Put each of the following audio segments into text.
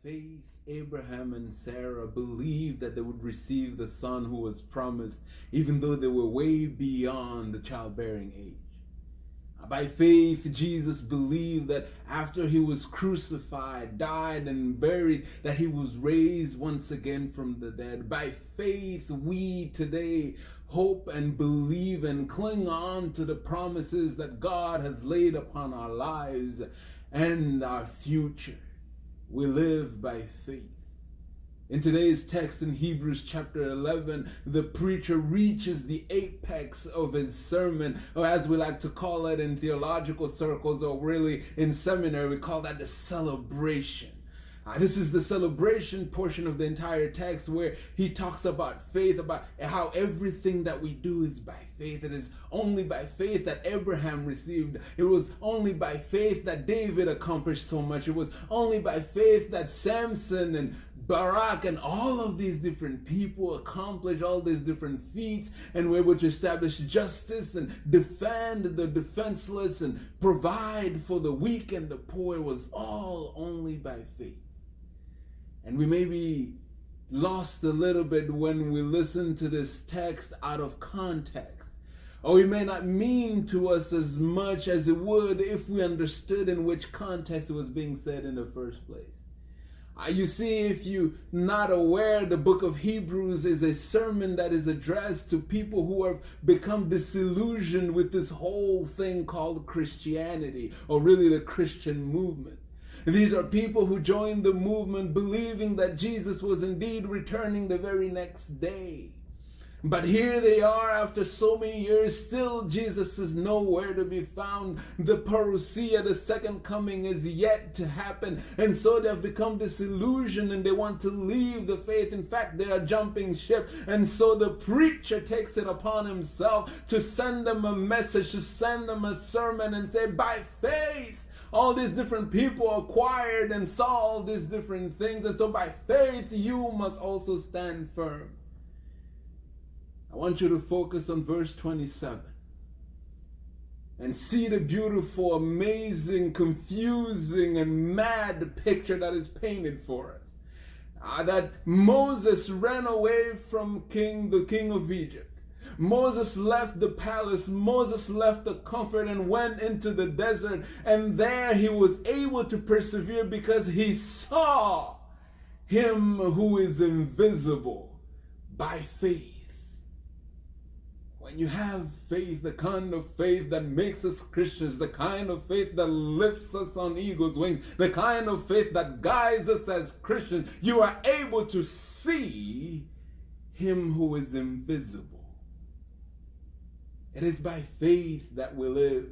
faith, Abraham and Sarah believed that they would receive the son who was promised, even though they were way beyond the childbearing age. By faith, Jesus believed that after he was crucified, died, and buried, that he was raised once again from the dead. By faith, we today hope and believe and cling on to the promises that God has laid upon our lives and our future. We live by faith. In today's text in Hebrews chapter 11, the preacher reaches the apex of his sermon, or as we like to call it in theological circles, or really in seminary, we call that the celebration. This is the celebration portion of the entire text where he talks about faith, about how everything that we do is by faith. It is only by faith that Abraham received. It was only by faith that David accomplished so much. It was only by faith that Samson and Barak and all of these different people accomplished all these different feats and were able to establish justice and defend the defenseless and provide for the weak and the poor. It was all only by faith. And we may be lost a little bit when we listen to this text out of context. Or it may not mean to us as much as it would if we understood in which context it was being said in the first place. You see, if you're not aware, the book of Hebrews is a sermon that is addressed to people who have become disillusioned with this whole thing called Christianity, or really the Christian movement. These are people who joined the movement believing that Jesus was indeed returning the very next day. But here they are after so many years, still Jesus is nowhere to be found. The parousia, the second coming, is yet to happen. And so they have become disillusioned and they want to leave the faith. In fact, they are jumping ship. And so the preacher takes it upon himself to send them a message, to send them a sermon and say, by faith, all these different people acquired and saw all these different things. And so by faith, you must also stand firm. I want you to focus on verse 27 and see the beautiful, amazing, confusing, and mad picture that is painted for us. That Moses ran away from the king of Egypt. Moses left the palace, Moses left the comfort and went into the desert, and there he was able to persevere because he saw him who is invisible by faith. When you have faith, the kind of faith that makes us Christians, the kind of faith that lifts us on eagle's wings, the kind of faith that guides us as Christians, you are able to see him who is invisible. It is by faith that we live.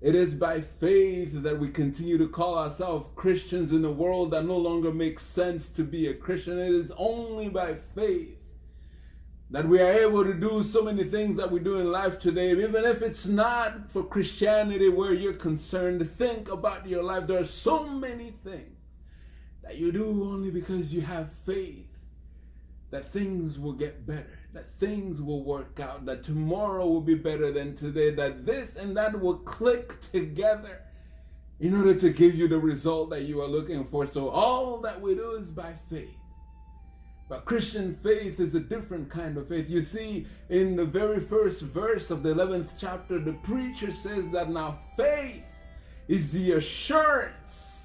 It is by faith that we continue to call ourselves Christians in a world that no longer makes sense to be a Christian. It is only by faith that we are able to do so many things that we do in life today. Even if it's not for Christianity where you're concerned, think about your life. There are so many things that you do only because you have faith that things will get better, that things will work out, that tomorrow will be better than today, that this and that will click together in order to give you the result that you are looking for. So all that we do is by faith. But Christian faith is a different kind of faith. You see, in the very first verse of the 11th chapter, the preacher says that now faith is the assurance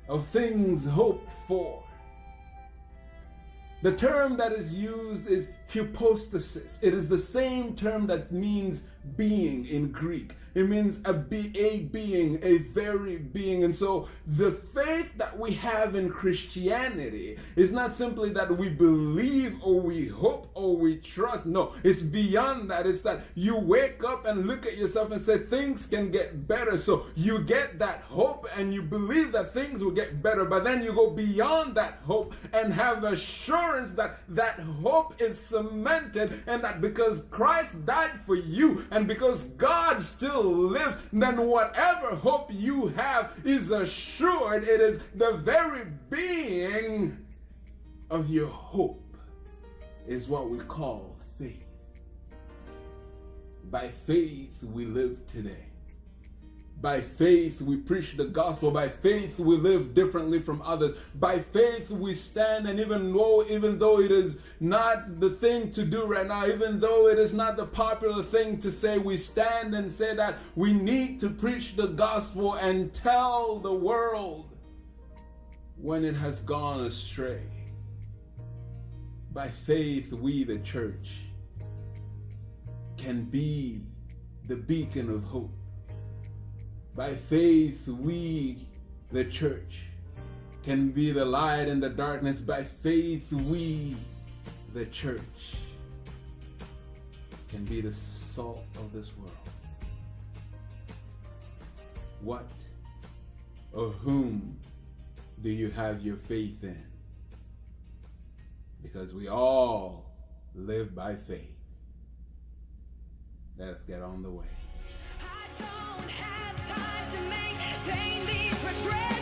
of things hoped for. The term that is used is hypostasis. It is the same term that means being in Greek. It means a being, a very being. And so the faith that we have in Christianity is not simply that we believe or we hope or we trust. No, it's beyond that. It's that you wake up and look at yourself and say things can get better. So you get that hope and you believe that things will get better. But then you go beyond that hope and have assurance that that hope is cemented, and that because Christ died for you and because God still lives, then whatever hope you have is assured. It is the very being of your hope is what we call faith. By faith we live today. By faith, we preach the gospel. By faith, we live differently from others. By faith, we stand, and even though it is not the thing to do right now, even though it is not the popular thing to say, we stand and say that we need to preach the gospel and tell the world when it has gone astray. By faith, we, the church, can be the beacon of hope. By faith, we, the church, can be the light in the darkness. By faith, we, the church, can be the salt of this world. What or whom do you have your faith in? Because we all live by faith. Let's get on the way. I don't have time to maintain these regrets.